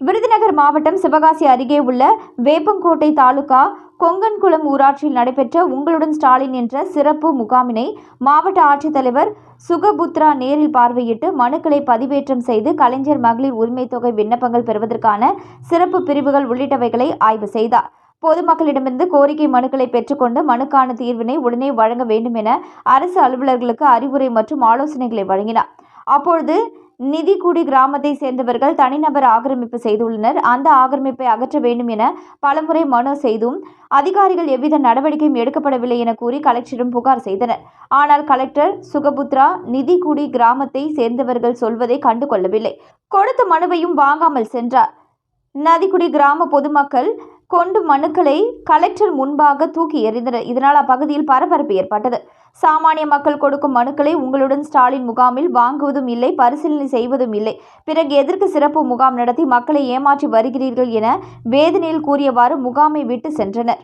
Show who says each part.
Speaker 1: விருதுநகர் மாவட்டம் சிவகாசி அருகே உள்ள வேப்பங்கோட்டை தாலுகா கொங்கன்குளம் ஊராட்சியில் நடைபெற்ற உங்களுடன் ஸ்டாலின் என்ற சிறப்பு முகாமினை மாவட்ட ஆட்சித்தலைவர் சுகபுத்ரா நேரில் பார்வையிட்டு மனுக்களை பதிவேற்றம் செய்து கலைஞர் மகளிர் உரிமை தொகை விண்ணப்பங்கள் பெறுவதற்கான சிறப்பு பிரிவுகள் உள்ளிட்டவைகளை ஆய்வு செய்தார். பொதுமக்களிடமிருந்து கோரிக்கை மனுக்களை பெற்றுக்கொண்டு மனுக்கான தீர்வினை உடனே வழங்க வேண்டும் என அரசு அலுவலர்களுக்கு அறிவுரை மற்றும் ஆலோசனைகளை வழங்கினார். அப்பொழுது நிதிக்குடி கிராமத்தை சேர்ந்தவர்கள் தனிநபர் ஆக்கிரமிப்பு செய்துள்ளனர். அந்த ஆக்கிரமிப்பை அகற்ற வேண்டும் என பலமுறை மனு செய்தும் அதிகாரிகள் எவ்வித நடவடிக்கையும் எடுக்கப்படவில்லை என கூறி கலெக்டரிடம் புகார் செய்தனர். ஆனால் கலெக்டர் சுகபுத்ரா நிதிக்குடி கிராமத்தை சேர்ந்தவர்கள் சொல்வதை கண்டுகொள்ளவில்லை. கொடுத்த மனுவையும் வாங்காமல் சென்றார். நதிக்குடி கிராம பொதுமக்கள் கொண்டு மனுக்களை கலெக்டர் முன்பாக தூக்கி எறிந்தனர். இதனால் அப்பகுதியில் பரபரப்பு ஏற்பட்டது. சாமானிய மக்கள் கொடுக்கும் மனுக்களை உங்களுடன் ஸ்டாலின் முகாமில் வாங்குவதும் இல்லை, பரிசீலனை செய்வதும் இல்லை. பிறகு எதற்கு சிறப்பு முகாம் நடத்தி மக்களை ஏமாற்றி வருகிறீர்கள் என வேதனையில் கூறியவாறு முகாமை விட்டு சென்றனர்.